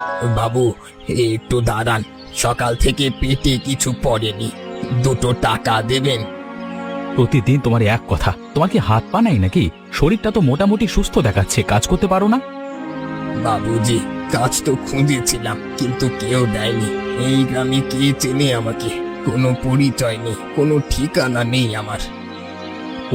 বাবু, একটু দাঁড়ান। সকাল থেকে পেটে কিছু পড়েনি, দুটো টাকা দেবেন? প্রতিদিন তোমার এক কথা। তোমার কি হাত পা নাই নাকি? শরীরটা তো মোটামুটি সুস্থ দেখাচ্ছে, কাজ করতে পারো না? বাবুজি, কাজ তো খুঁজেছিলাম কিন্তু কেউ দেয়নি। এই গ্রামে কে চেনে আমাকে? কোনো পরিচয় নেই, কোনো ঠিকানা নেই আমার।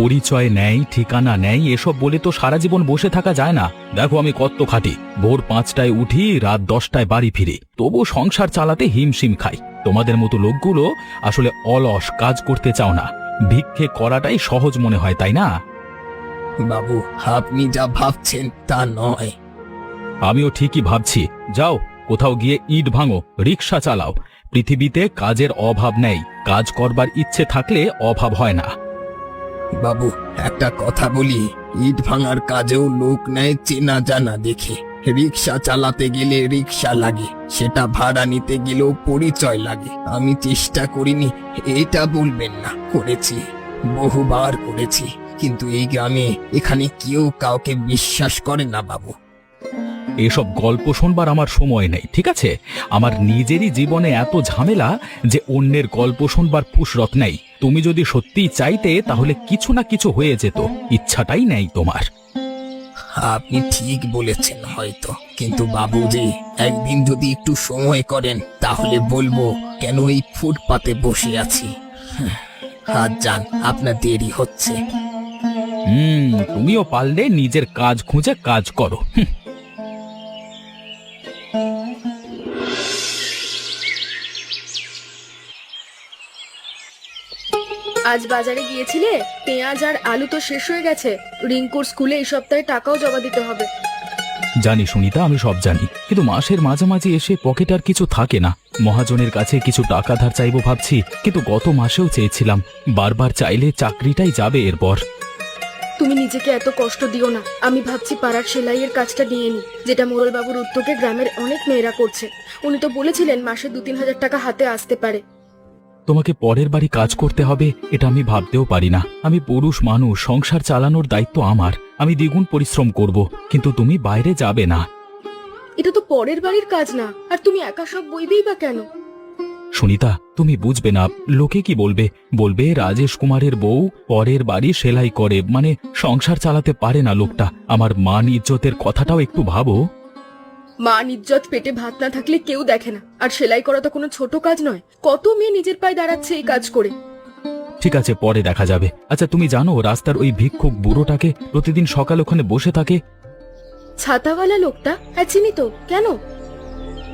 পরিচয় নেই, ঠিকানা নেই, এসব বলে তো সারা জীবন বসে থাকা যায় না। দেখো আমি কত খাটি, ভোর 5টায় উঠি, রাত 10টায় বাড়ি ফিরি, তবু সংসার চালাতে হিমশিম খাই। তোমাদের মতো লোকগুলো আসলে অলস, কাজ করতে চাও না। ভিক্ষে করাটাই সহজ মনে হয়, তাই না? বাবু, আপনি যা ভাবছেন তা নয়। আমিও ঠিকই ভাবছি। যাও, কোথাও গিয়ে ইট ভাঙো, রিক্সা চালাও। পৃথিবীতে কাজের অভাব নেই, কাজ করবার ইচ্ছে থাকলে অভাব হয় না। বাবু, একটা কথা বলি, ইট ভাঙার কাজেও লোক নেয় চেনা জানা দেখে। রিক্সা চালাতে গেলে রিক্সা লাগে, সেটা ভাড়া নিতে গেলেও পরিচয় লাগে। আমি চেষ্টা করিনি এটা বলবেন না, করেছি, বহুবার করেছি, কিন্তু এই গ্রামে এখানে কেউ কাউকে বিশ্বাস করে না বাবু। এসব গল্প শুনবার আমার সময় নেই, ঠিক আছে? আমার নিজেরই জীবনে এত ঝামেলা যে অন্যের গল্প শুনবার ফুসরত নেই। তুমি যদি সত্যিই চাইতে তাহলে কিছু না কিছু হয়ে যেত, ইচ্ছাটাই নেই তোমার। আপনি ঠিক বলেছেন হয়তো, কিন্তু বাবুজি, একদিন যদি একটু সময় করেন তাহলে বলবো কেন এই ফুটপাতে বসে আছি। আজ যান, আপনার দেরি হচ্ছে। তুমিও পারলে নিজের কাজ খুঁজে কাজ করো। আজ বাজারে গিয়েছিলে? পেঁয়াজ আর আলু তো শেষ হয়ে গেছে। রিঙ্কুর স্কুলে এই সপ্তাহে টাকাও জমা দিতে হবে। জানি সুনিতা, আমি সব জানি, কিন্তু মাসের মাঝামাঝি এসে পকেট আর কিছু থাকে না। মহাজনের কাছে কিছু টাকা ধার চাইবো ভাবছি, কিন্তু গত মাসেও চেয়েছিলাম। বারবার চাইলে চাকরিটাই যাবে এরপর। তুমি নিজেকে এত কষ্ট দিও না। আমি ভাবছি পাড়ার সেলাইয়ের কাজটা নিয়ে নি, যেটা মোড়লবাবুর উদ্যোগে গ্রামের অনেক মেয়েরা করছে। উনি তো বলেছিলেন মাসে 2-3 হাজার টাকা হাতে আসতে পারে। তোমাকে পরের বাড়ি কাজ করতে হবে এটা আমি ভাবতেও পারি না। আমি পুরুষ মানুষ, সংসার চালানোর দায়িত্ব আমার। আমি দ্বিগুণ পরিশ্রম করব, কিন্তু তুমি বাইরে যাবে না। এটা তো পরের বাড়ির কাজ না, আর তুমি একা সব বইবেই বা কেন? সুনিতা, তুমি বুঝবে না। লোকে কি বলবে? বলবে রাজেশ কুমারের বউ পরের বাড়ি সেলাই করে, মানে সংসার চালাতে পারে না লোকটা। আমার মান ইজ্জতের কথাটাও একটু ভাবো। মান ইজ্জত পেটে ভাত না থাকলে কেউ দেখে না। আর সেলাই করা তো কোনো ছোট কাজ নয়। কত মেয়ে নিজের পায়ে দাঁড়াচ্ছে এই কাজ করে। ঠিক আছে, পরে দেখা যাবে। আচ্ছা, তুমি জানো রাস্তার ওই ভিক্ষুক বুড়োটাকে? প্রতিদিন সকাল ওখানে বসে থাকে। ছাতাওয়ালা লোকটা? হ্যাঁ, চিনি তো। কেন?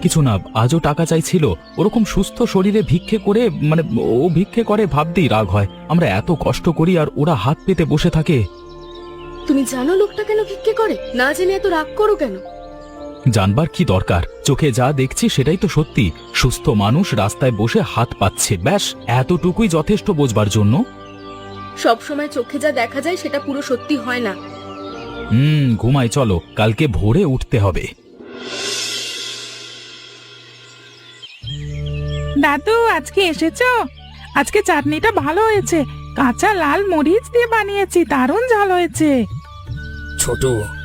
কিছু না, আজও টাকা চাইছিল। ওরকম সুস্থ শরীরে ভিক্ষে করে, মানে ও ভিক্ষে করে ভাবতেই রাগ হয়। আমরা এত কষ্ট করি আর ওরা হাত পেতে বসে থাকে। তুমি জানো লোকটা কেন ভিক্ষে করে? না জেনে এত রাগ করো কেন? জানবার কি দরকার? চোখে যা দেখছি সেটাই তো সত্যি। সুস্থ মানুষ রাস্তায় বসে হাত পাচ্ছে, ব্যাস এতটুকুই যথেষ্ট বোঝবার জন্য। সব সময় চোখে যা দেখা যায় সেটা পুরো সত্যি হয় না। ঘুমাই, চলো, কালকে ভোরে উঠতে হবে। দাদু, আজকে এসেছো? আজকে চাটনিটা ভালো হয়েছে। কাঁচা লাল মরিচ দিয়ে বানিয়েছি, দারুণ ঝাল হয়েছে। ছোট,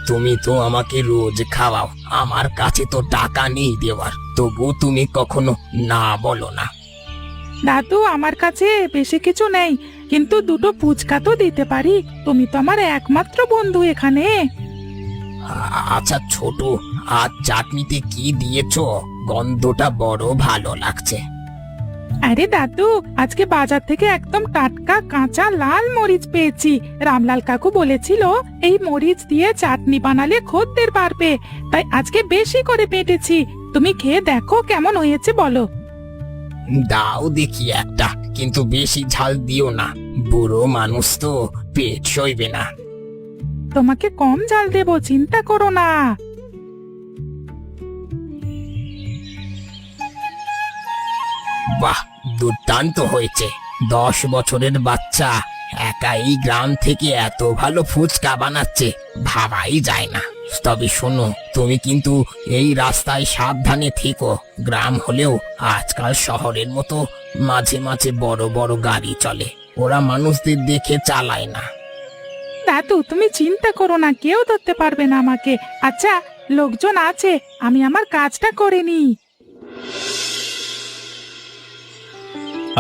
তুমি তো আমাকে রোজ খাওয়াও, আমার কাছে তো টাকা নেই দেওয়ার, তবু তুমি কখনো না বলো না। দাদু, আমার কাছে বেশি কিছু নেই, কিন্তু দুটো ফুচকা তো দিতে পারি। তুমি তো আমার একমাত্র বন্ধু এখানে। আচ্ছা ছোট, আজ চাটনিতে কি দিয়েছো? গন্ধটা বড় ভালো লাগছে। আরে দাদু, আজকে বাজার থেকে একদম টাটকা কাঁচা লাল মরিচ পেয়েছি। রামলাল কাকু বলেছিল এই মরিচ দিয়ে চাটনি বানালে খদ্দের বাড়বে, তাই আজকে বেশি করে পেটেছি। তুমি খেয়ে দেখো কেমন হয়েছে বলো। দাও দেখি একটা, কিন্তু বেশি ঝাল দিও না, বুড়ো মানুষ তো, পেট সইবে না। তোমাকে কম ঝাল দেবো, চিন্তা করো না। বাহ, দুর্দান্ত হয়েছে। 10 বছরের বাচ্চা একা এই গ্রাম থেকে এত ভালো ফুচকা বানাচ্ছে, ভাবাই যায় না। তবে শোনো, তুমি কিন্তু এই রাস্তায় সাবধানে থেকো। গ্রাম হলেও আজকাল শহরের মতো মাঝে মাঝে বড় বড় গাড়ি চলে, ওরা মানুষদের দেখে চালায় না। দাদু, তুমি চিন্তা করো না, কেউ ধরতে পারবে না আমাকে। আচ্ছা, লোকজন আছে, আমি আমার কাজটা করে নিই।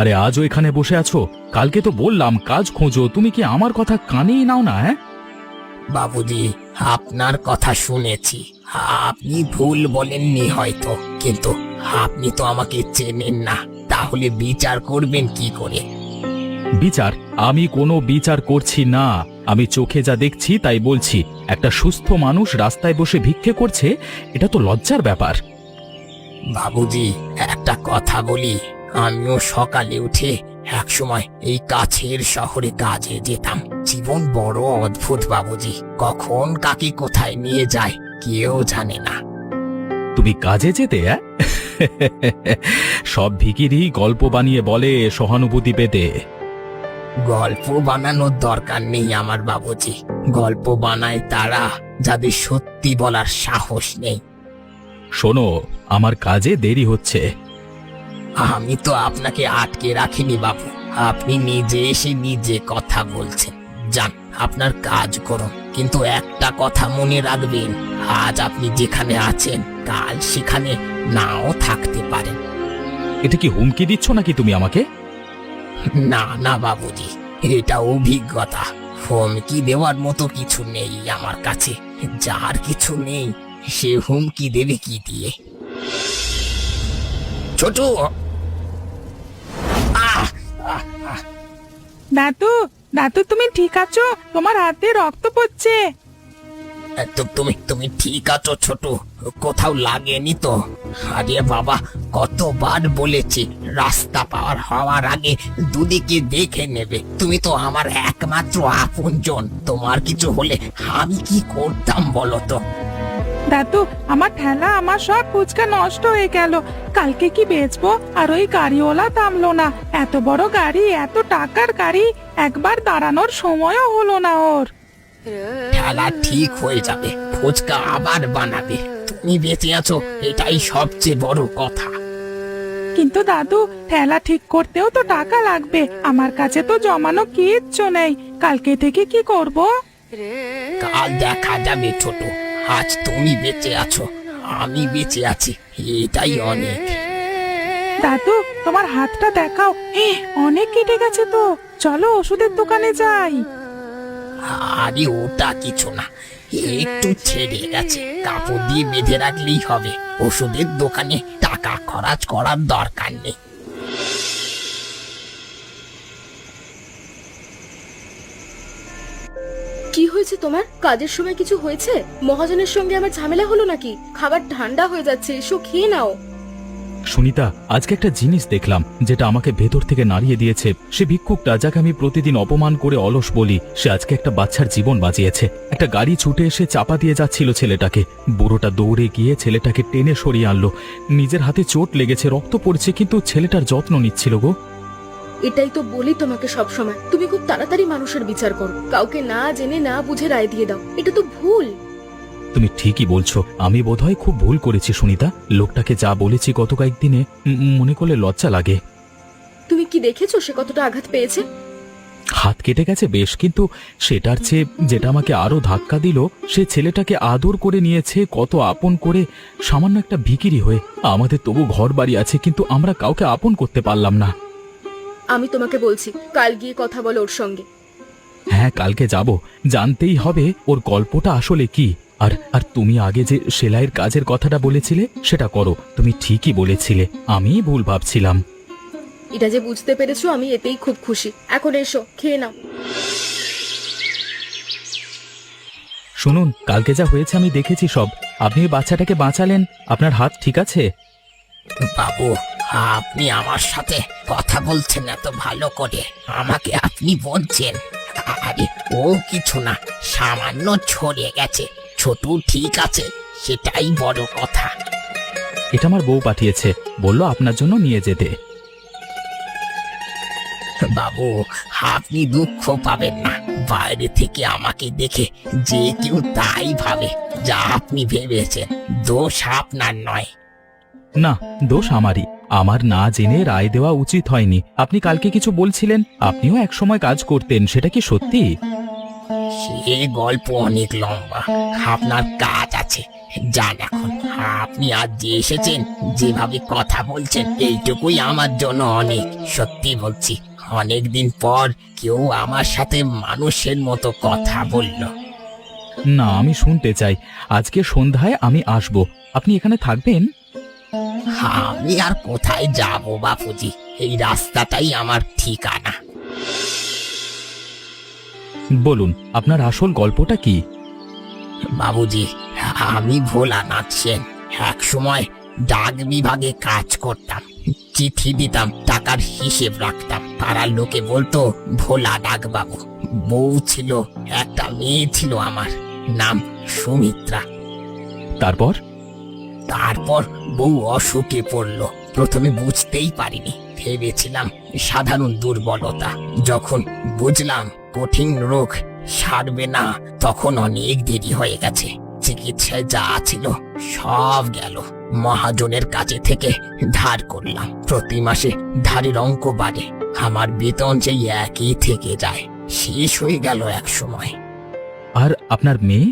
আরে আজও এখানে বসে আছো? কালকে তো বললাম কাজ খোঁজো, তুমি কি আমার কথা কানেই নাও না? হ্যাঁ, বাবুজি, আপনার কথা শুনেছি। আপনি ভুল বলেননি হয়তো, কিন্তু আপনি তো আমাকে চেনেন না, তাহলে বিচার করবেন কি করে? বিচার? আমি কোনো বিচার করছি না। আমি চোখে যা দেখছি তাই বলছি। একটা সুস্থ মানুষ রাস্তায় বসে ভিক্ষে করছে, এটা তো লজ্জার ব্যাপার। বাবুজি, একটা কথা বলি, আমিও সকালে উঠে একসময় এই কাছের শহরে কাজে যেতাম। জীবন বড় অদ্ভুত বাবুজি, কখন কাকে কোথায় নিয়ে যায় কেউ জানে না। তুমি কাজে যেতে? সব ভিখিরি গল্প বানিয়ে বলে সহানুভূতি পেতে। গল্প বানানোর দরকার নেই আমার বাবুজি, গল্প বানায় তারা যাদের সত্যি বলার সাহস নেই। শোনো, আমার কাজে দেরি হচ্ছে। আমি তো আপনাকে আটকে রাখিনি বাবু, আপনি নিজে এসে নিজে কথা বলছেন। যান, আপনার কাজ করুন, কিন্তু একটা কথা মনে রাখবেন, আজ আপনি যেখানে আছেন কাল সেখানে নাও থাকতে পারেন। এটা কি হুমকি দিচ্ছ নাকি তুমি আমাকে? না না বাবুজি, এটা অভিজ্ঞতা। হুমকি দেওয়ার মতো কিছু নেই আমার কাছে। যার কিছু নেই সে হুমকি দেবে কি দিয়ে? ছোট, দাদু, দাদু তুমি ঠিক আছো? তোমার হাতে রক্ত পড়ছে। তুমি তুমি ঠিক আছো ছোট? কোথাও লাগেনি তো? আরে বাবা, কতবার বলেছি রাস্তা পার হওয়ার আগে দুদিকে দেখে নেবে। তুমি তো আমার একমাত্র আপনজন, তোমার কিছু হলে আমি কি করতাম বলো তো? দাদু, আমার ঠেলা, আমার সব ফুচকা নষ্ট হয়ে গেল। কালকে কি বেচবো? আর ওই গাড়িওয়ালা থামলো না। এত বড় গাড়ি, এত টাকার গাড়ি, একবার দাঁড়ানোর সময়ও হলো না ওর। ঠেলা ঠিক হয়ে যাবে, ফুচকা আবার বানাবে। তুমি বেঁচে আছো, এটাই সবচেয়ে বড় কথা। কিন্তু দাদু, ঠেলা ঠিক করতেও তো টাকা লাগবে। আমার কাছে তো জমানো কিচ্ছু নেই। কালকে থেকে কি করব? কাল দেখা যাবে ছোট, আজ তুমি বেঁচে আছো, আমি বেঁচে আছি, এটাই অনেক। দাদু, তোমার হাতটা দেখাও। অনেক কেটে গেছে তো। চলো ওষুধের দোকানে যাই। আরে ওটা কিছু না, একটু ছেড়ে গেছে, কাপড় দিয়ে বেঁধে রাখলেই হবে। ওষুধের দোকানে টাকা খরচ করার দরকার নেই। কি হয়েছে তোমার? কাজের সময় কিছু হয়েছে? মহাজনের সঙ্গে আমার ঝামেলা হলো নাকি? খাবার ঠান্ডা হয়ে যাচ্ছে, এসো খেয়ে নাও। সুনিতা, আজকে একটা জিনিস দেখলাম যেটা আমাকে ভেতর থেকে নাড়িয়ে দিয়েছে। সে ভিক্ষুকটা যাকে আমি প্রতিদিন অপমান করে অলস বলি, সে আজকে একটা বাচ্চার জীবন বাঁচিয়েছে। একটা গাড়ি ছুটে এসে চাপা দিয়ে যাচ্ছিল ছেলেটাকে। বুড়োটা দৌড়ে গিয়ে ছেলেটাকে টেনে সরিয়ে আনলো। নিজের হাতে চোট লেগেছে, রক্ত পড়ছে, কিন্তু ছেলেটার যত্ন নিচ্ছিল গো। এটাই তো বলি তোমাকে সব সময়, তুমি খুব তাড়াতাড়ি মানুষের বিচার করো, কাউকে না জেনে না বুঝে রায় দিয়ে দাও। এটা তো ভুল। তুমি ঠিকই বলছো, আমি বোধহয় খুব ভুল করেছি সুনিতা। লোকটাকে যা বলেছি গত কয়েকদিনে মনে করলে লজ্জা লাগে। তুমি কি দেখেছো সে কতটা আঘাত পেয়েছে? হাত কেটে গেছে বেশ, কিন্তু সেটার চেয়ে যেটা আমাকে আরো ধাক্কা দিল, সে ছেলেটাকে আদর করে নিয়েছে কত আপন করে, সামান্য একটা ভিখিরি হয়ে। আমাদের তবু ঘর বাড়ি আছে, কিন্তু আমরা কাউকে আপন করতে পারলাম না। আমি তোমাকে বলছি, কাল গিয়ে কথা বলো ওর সঙ্গে। হ্যাঁ, কালকে যাব, জানতেই হবে ওর গল্পটা আসলে কি। আর আর তুমি আগে যে সেলাইয়ের কাজের কথাটা বলেছিলে সেটা করো। তুমি ঠিকই বলেছিলে, আমি ভুল ভাবছিলাম। এটা যে বুঝতে পেরেছো আমি এতেই খুব খুশি। এখন এসো খেয়ে নাও। শুনুন, কালকে যা হয়েছে আমি দেখেছি সব। আপনি ওই বাচ্চাটাকে বাঁচালেন, আপনার হাত ঠিক আছে? বাবু, আপনি আমার সাথে কথা বলছেন এত ভালো করে, আমাকে আপনি বলছেন? আরে ও কিছু না, সামান্য ছড়ে গেছে। ছোট ঠিক আছে, সেটাই বড় কথা। এটা আমার বউ পাঠিয়েছে, বলল আপনার জন্য নিয়ে যেতে। বাবু, আপনি দুঃখ পাবেন না। বাইরে থেকে আমাকে দেখে যে কেউ তাই ভাবে, যা আপনি ভেবেছেন। দোষ আপনার নয়। না, দোষ আমারই। আমার না জেনে রায় দেওয়া উচিত হয়নি। আপনি কালকে কিছু বলছিলেন, আপনিও একসময় কাজ করতেন, সেটা কি সত্যি? সে গল্প অনেক লম্বা, আপনার কাজ আছে, যান এখন। আপনি আজ যে এসেছেন, যেভাবে কথা বলছেন, এইটুকুই আমার জন্য অনেক। সত্যি বলছি, অনেকদিন পর কেউ আমার সাথে মানুষের মতো কথা বলল। না, আমি শুনতে চাই। আজকে সন্ধ্যায় আমি আসব, আপনি এখানে থাকবেন? আমি আর কোথায় যাব বাপুজি, এই রাস্তাটাই আমার ঠিকানা। বলুন, আপনার আসল গল্পটা কি? বাবুজি, আমি ভোলানাথ সেন। এক সময় ডাক বিভাগে কাজ করতাম, চিঠি দিতাম, টাকার হিসেব রাখতাম। পাড়ার লোকে বলতো ভোলা ডাক বাবু। বউ ছিল, একটা মেয়ে ছিল আমার, নাম সুমিত্রা। তারপর বউ অসুখে পড়লো। প্রথমে বুঝতেই পারিনি, ভেবেছিলাম সাধারণ দুর্বলতা। যখন বুঝলাম কঠিন রোগ, সারবে না, তখন অনেক দেরি হয়ে গেছে। চিকিৎসায় যা ছিল সব গেল। মহাজনের কাছে থেকে ধার করলাম। প্রতি মাসে ধারের অঙ্ক বাড়ে, আমার বেতন সেই একই থেকে যায়। শেষ হয়ে গেল এক সময়। আর আপনার মেয়ে?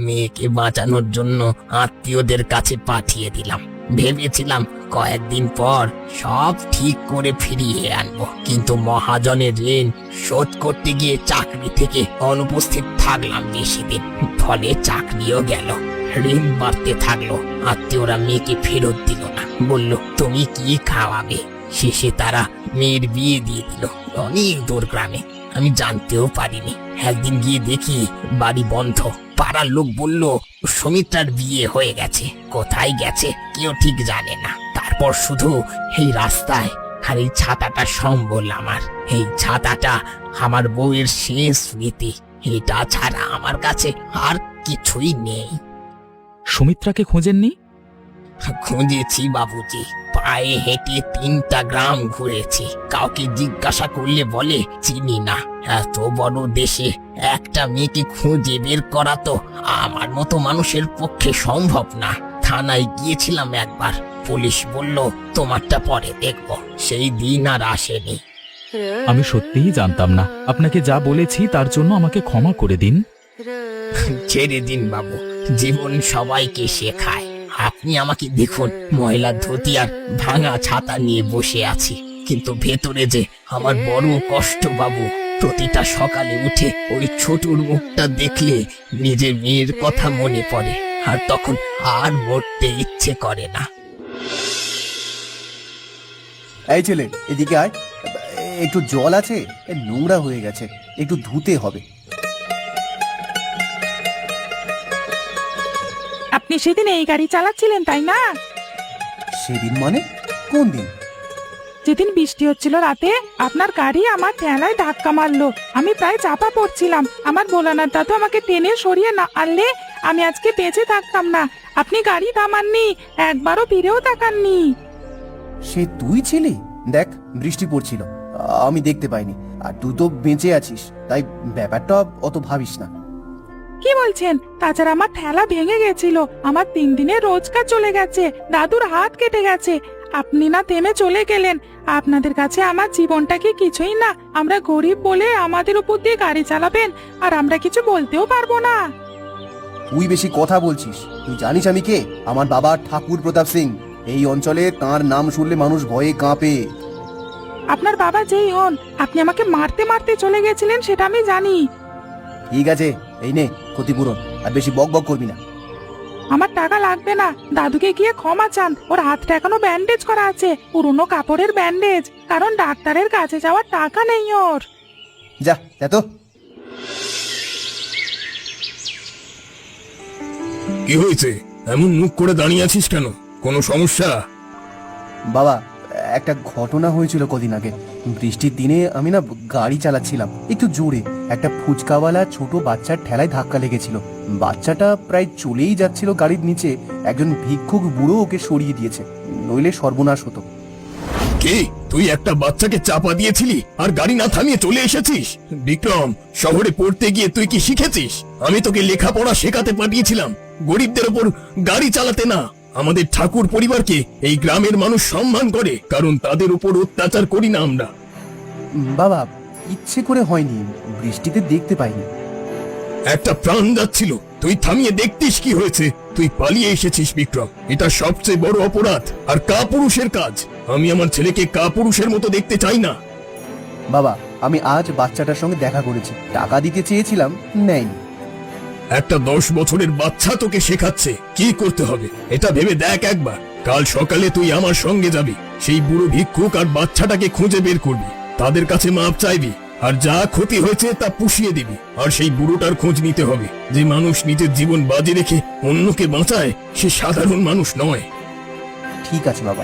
মেয়েকে বাঁচানোর জন্য আত্মীয়দের কাছে পাঠিয়ে দিলাম। ভেবেছিলাম কয়েকদিন পর সব ঠিক করে ফিরিয়ে আনবো, কিন্তু মহাজনের ঋণ শোধ করতে গিয়ে চাকরি থেকে অনুপস্থিত থাকলাম বেশি দিন। ফলে চাকরিও গেল, ঋণ বাড়তে থাকলো। আত্মীয়রা মেয়েকে ফেরত দিল না, বলল তুমি কি খাওয়াবে। শেষে তারা মেয়ের বিয়ে দিয়ে দিল অনেক দূর গ্রামে। আমি জানতেও পারিনি। একদিন গিয়ে দেখি বাড়ি বন্ধ। পাড়ার লোক বলল সুমিত্রার বিয়ে হয়ে গেছে। কোথায় গেছে কেউ ঠিক জানে না। তারপর শুধু এই রাস্তায় আর এই ছাতাটা সম্বল আমার। এই ছাতাটা আমার বউয়ের শেষ স্মৃতি। এটা ছাড়া আমার কাছে আর কিছুই নেই। সুমিত্রাকে খোঁজেননি? খুঁজেছি বাবুজি, পায়ে হেঁটে 3টা গ্রাম ঘুরেছি। কাউকে জিজ্ঞাসা করলে বলে চিনি না। এত বড় দেশে একটা মেয়েকে খুঁজে বের করা তো আমার মতো মানুষের পক্ষে সম্ভব না। থানায় গিয়েছিলাম একবার, পুলিশ বলল তোমারটা পরে দেখব। সেই দিন আর আসেনি। আমি সত্যিই জানতাম না। আপনাকে যা বলেছি তার জন্য আমাকে ক্ষমা করে দিন। ছেড়ে দিন বাবু, জীবন সবাইকে শেখায়। আপনি আমাকে দেখুন, ময়লা ধুতি আর ভাঙা ছাতা নিয়ে বসে আছি, কিন্তু ভেতরে যে আমার বড় কষ্ট বাবু। প্রতিটা সকালে উঠে ওই ছোটুর মুখটা দেখলে নিজের মেয়ের কথা মনে পড়ে, আর তখন আর মরতে ইচ্ছে করে না। এই ছেলে, এদিকে আয়। একটু জল আছে? নোংরা হয়ে গেছে, একটু ধুতে হবে। আপনি সেদিন এই গাড়ি চালাচ্ছিলেন তাই না? সেদিন মানে কোন দিন? যেদিন বৃষ্টি হচ্ছিল রাতে, আপনার গাড়ি আমার ঠেলায় ধাক্কা মারলো। আমি প্রায় চাপা পড়ছিলাম। আমার ভোলানাথ দাদু আমাকে টেনে সরিয়ে না আনলে আমি আজকে বেঁচে থাকতাম না। আপনি গাড়ি থামাননি, একবারও ফিরেও তাকাননি। সে তুই ছিলি? দেখ, বৃষ্টি পড়ছিল, আমি দেখতে পাইনি। আর তুই তো বেঁচে আছিস, তাই ব্যাপারটা অত ভাবিস না। কি বলছেন? তাছাড়া আমার ঠেলা ভেঙে গেছিল, আমার 3 দিনের রোজগার চলে গেছে, দাদুর হাত কেটে গেছে। আপনি না থেমে চলে গেলেন। আপনাদের কাছে আমার জীবনটা কি কিছুই না? আমরা গরিব বলে আমাদের উপর দিয়ে গাড়ি চালাবেন, আর আমরা কিছু বলতেও পারবো না। তুই বেশি কথা বলছিস। তুই জানিস আমি কে? আমার বাবা ঠাকুর প্রতাপ সিং। এই অঞ্চলে তার নাম শুনলে মানুষ ভয়ে কাঁপে। আপনার বাবা যেই হন, আপনি আমাকে মারতে মারতে চলে গেছিলেন সেটা আমি জানি। ঠিক আছে, এই নে ক্ষতিপূরণ। আর বেশি বক বক করবি না। আমার টাকা লাগবে না, দাদুকে গিয়ে ক্ষমা চান। ওর হাতটা এখনো ব্যান্ডেজ করা আছে, পুরনো কাপড়ের ব্যান্ডেজ, কারণ ডাক্তারের কাছে যাওয়ার টাকা নেই ওর। যা তো। কি হয়েছে? এমন মুখ করে দাঁড়িয়ে আছিস কেন? কোনো সমস্যা? বাবা, একটা ঘটনা হয়েছিল কদিন আগে। বৃষ্টির দিনে আমি না গাড়ি চালাচ্ছিলাম একটু জোরে। একটা ফুচকাওয়ালা ছোট বাচ্চার ঠেলায় ধাক্কা লেগেছিল। বাচ্চাটা প্রায় চলেই যাচ্ছিল গাড়ির নিচে। একজন ভিক্ষুক বুড়ো ওকে সরিয়ে দিয়েছে, নইলে সর্বনাশ হতো। কি, তুই একটা বাচ্চাকে চাপা দিয়েছিলি আর গাড়ি না থামিয়ে চলে এসেছিস? বিক্রম, শহরে পড়তে গিয়ে তুই কি শিখেছিস? আমি তোকে লেখাপড়া শেখাতে পাঠিয়েছিলাম, গরিবদের ওপর গাড়ি চালাতে না। আমাদের ঠাকুর পরিবারকে এই গ্রামের মানুষ সম্মান করে, কারণ তাদের উপর অত্যাচার করি না আমরা। বাবা, ইচ্ছে করে হয়নি, বৃষ্টিতে দেখতে পাইনি। একটা প্রাণ যাচ্ছিল, তুই থামিয়ে দেখতিস কি হয়েছে? তুই পালিয়ে এসেছিস বিক্রম, এটা সবচেয়ে বড় অপরাধ আর কাপুরুষের কাজ। আমি আমার ছেলেকে কাপুরুষের মতো দেখতে চাই না। বাবা, আমি আজ বাচ্চাটার সঙ্গে দেখা করেছি, টাকা দিতে চেয়েছিলাম, নেয়নি। একটা 10 বছরের বাচ্চা তোকে শেখাচ্ছে কি করতে হবে, এটা ভেবে দেখ একবার। কাল সকালে তুই আমার সঙ্গে যাবি, সেই বুড়ো ভিক্ষুক আর বাচ্চাটাকে খুঁজে বের করবি, তাদের কাছে মাপ চাইবি, আর যা ক্ষতি হয়েছে তা পুষিয়ে দিবি। আর সেই বুড়োটার খোঁজ নিতে হবে। যে মানুষ নিজের জীবন বাজি রেখে অন্যকে বাঁচায়, সে সাধারণ মানুষ নয়। ঠিক আছে বাবা।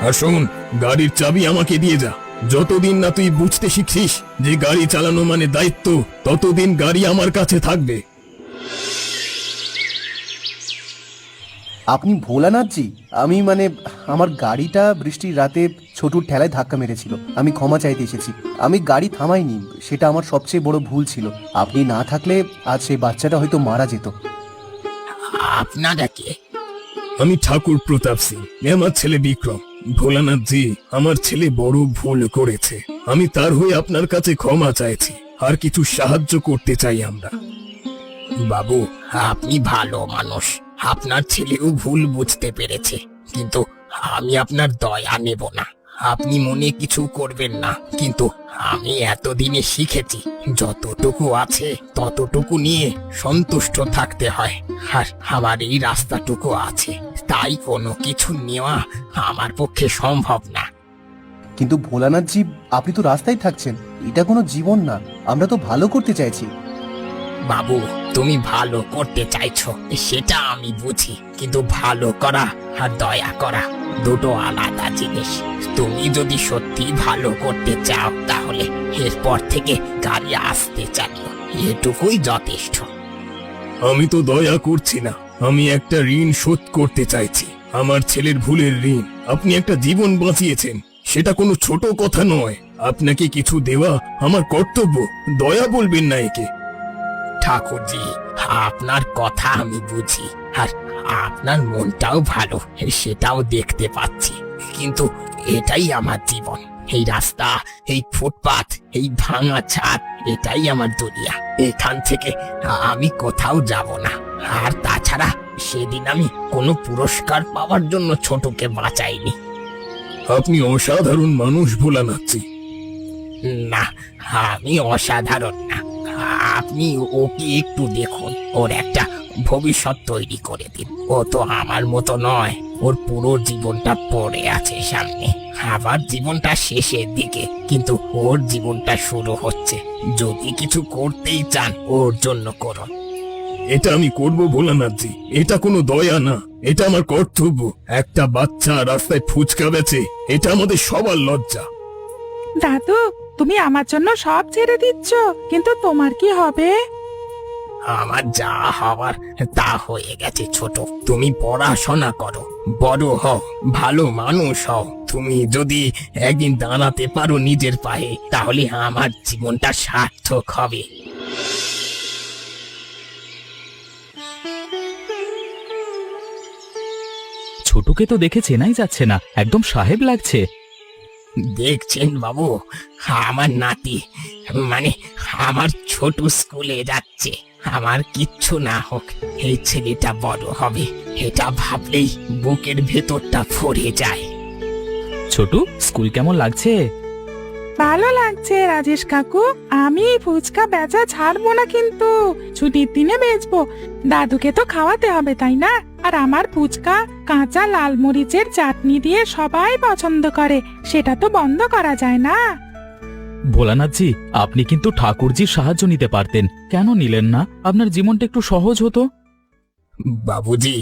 আর শোন, গাড়ির চাবি আমাকে দিয়ে যা। যতদিন না তুই বুঝতে শিখছিস যে গাড়ি চালানো মানে দায়িত্ব, ততদিন গাড়ি আমার কাছে থাকবে। আপনি ভোলানাথজি? আমি আমার গাড়িটা বৃষ্টির রাতে ছোটুর ঠেলায় ধাক্কা মেরেছিল, আমি ক্ষমা চাইতে এসেছি। আমি গাড়ি থামাইনি, সেটা আমার সবচেয়ে বড় ভুল ছিল। আপনি না থাকলে আজ সেই বাচ্চাটা হয়তো মারা যেত। আপনারা কে? আমি ঠাকুর প্রতাপ সিং, আমার ছেলে বিক্রম। ভোলানাথজি, আমার ছেলে বড় ভুল করেছে, আমি তার হয়ে আপনার কাছে ক্ষমা চাইছি, আর কিছু সাহায্য করতে চাই আমরা। বাবু, আপনি ভালো মানুষ, আপনার ছেলেও ভুল বুঝতে পেরেছে, কিন্তু আমি আপনার দয়া নেব না। আপনি মনে কিছু করবেন না, কিন্তু আমি এতদিনে শিখেছি যতটুকু আছে ততটুকু নিয়ে সন্তুষ্ট থাকতে হয়। আর আমার এই রাস্তাটুকু আছে, তাই কোনো কিছু নেওয়া আমার পক্ষে সম্ভব না। কিন্তু ভোলানাথজি, আপনি তো রাস্তায় থাকছেন, এটা কোনো জীবন না। আমরা তো ভালো করতে চাইছি। বাবু, তুমি ভালো করতে চাইছো সেটা আমি বুঝি, কিন্তু ভালো করা আর দয়া করা দুটো আলাদা জিনিস। তুমি যদি সত্যি ভালো করতে চাও, তাহলে এরপর থেকে গাড়ি আসতে চালিও, এটুকুই যথেষ্ট। আমি তো দয়া করছি না, আমি একটা ঋণ শোধ করতে চাইছি, আমার ছেলের ভুলের ঋণ। আপনি একটা জীবন বাঁচিয়েছেন, সেটা কোনো ছোট কথা নয়। আপনাকে কিছু দেওয়া আমার কর্তব্য, দয়া বলবেন না একে। ঠাকুরজি, আপনার কথা আমি বুঝি, আর আপনার মনটাও ভালো, সেটাও দেখতে পাচ্ছি, কিন্তু এটাই আমার জীবন। এই রাস্তা, এই ফুটপাত, এই ভাঙা ছাদ, এটাই আমার দুনিয়া। এখান থেকে আমি কোথাও যাব না। আর তাছাড়া সেদিন আমি কোনো পুরস্কার পাওয়ার জন্য ছোটকে বাঁচাইনি। আপনি অসাধারণ মানুষ ভোলানাথজি। না, আমি অসাধারণ না। আপনি ওকে একটু দেখুন, ওর একটা ভবিষ্যৎ তৈরি করে দিন। ও তো আমার মতো নয়, ওর পুরো জীবনটা পড়ে আছে সামনে, আবার জীবনটা শেষের দিকে, কিন্তু ওর জীবনটা শুরু হচ্ছে। যদি কিছু করতেই চান, ওর জন্য করুন। এটা আমি করব ভোলানাথজি, এটা কোনো দয়া না, এটা আমার কর্তব্য। একটা বাচ্চা রাস্তায় ফুচকা বেচে, এটা আমাদের সবার লজ্জা। দাদু, তুমি আমার জন্য সব ছেড়ে দিচ্ছ, কিন্তু তোমার কি হবে? আমার যা হওয়ার তা হয়ে গেছে ছোট। তুমি পড়াশোনা করো, বড় হও, ভালো মানুষ হও। তুমি যদি একদিন দাঁড়াতে পারো নিজের পায়ে, তাহলে আমার জীবনটা সার্থক হবে। ছোটকে তো দেখে চেনাই যাচ্ছে না, একদম সাহেব লাগছে। দেখছেন বাবু, আমার নাতি, মানে আমার ছোট স্কুলে যাচ্ছে। আমার কিচ্ছু না হোক, এই ছেলেটা বড় হবে, এটা ভাবলেই বুকের ভেতরটা ভরে যায়। ছোটু, স্কুল কেমন লাগছে? ভালো লাগছে রাজেশ কাকু। আমি এই ফুচকা বেচা ছাড়বো না, কিন্তু ছুটির দিনে বেচবো। দাদুকে তো খাওয়াতে হবে, তাই না? আর আমার ফুচকা কাঁচা লাল মরিচের চাটনি দিয়ে সবাই পছন্দ করে, সেটা তো বন্ধ করা যায় না। ভোলানাথজি, আপনি কিন্তু ঠাকুরজির সাহায্য নিতে পারতেন, কেন নিলেন না? আপনার জীবনটা একটু সহজ হতো। বাবুজি,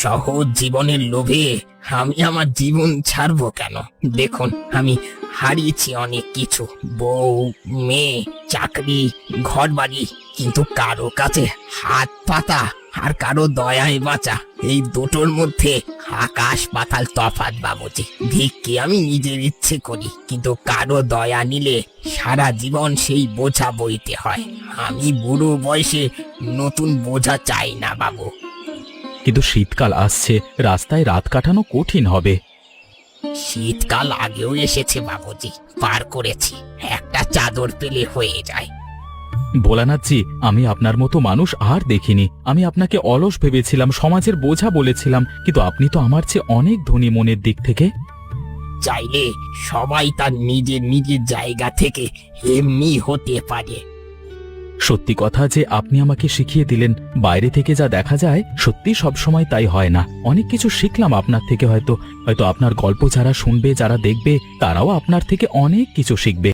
সহজ জীবনের লোভে আমি আমার জীবন ছাড়বো কেন? দেখুন, আমি হারিয়েছি অনেক কিছু, বউ, মেয়ে, চাকরি, ঘরবাড়ি, কিন্তু কারো কাছে হাত পাতা আর কারো দয়ায় বাঁচা, এই দুটোর মধ্যে আকাশ পাতাল তফাৎ বাবুজি। ভিক্ষে আমি নিজের ইচ্ছে করি, কিন্তু কারো দয়া নিলে সারা জীবন সেই বোঝা বইতে হয়। আমি বুড়ো বয়সে নতুন বোঝা চাই না বাবু। কিন্তু শীতকাল আসছে, রাস্তায় রাত কাটানো কঠিন হবে। শীতকাল আগেও এসেছে বাবুজি, পার করেছি। একটা চাদর পেলে হয়ে যায়। ভোলানাথজি, আমি আপনার মতো মানুষ আর দেখিনি। আমি আপনাকে অলস ভেবেছিলাম, সমাজের বোঝা বলেছিলাম, কিন্তু আপনি তো আমার চেয়ে অনেক ধনী মনের দিক থেকে। চাইলে সবাই তার নিজের নিজের জায়গা থেকে এমনি হতে পারে। সত্যি কথা যে আপনি আমাকে শিখিয়ে দিলেন, বাইরে থেকে যা দেখা যায় সত্যি সব সময় তাই হয় না। অনেক কিছু শিখলাম আপনার থেকে। হয়তো আপনার গল্প যারা শুনবে, যারা দেখবে, তারাও আপনার থেকে অনেক কিছু শিখবে।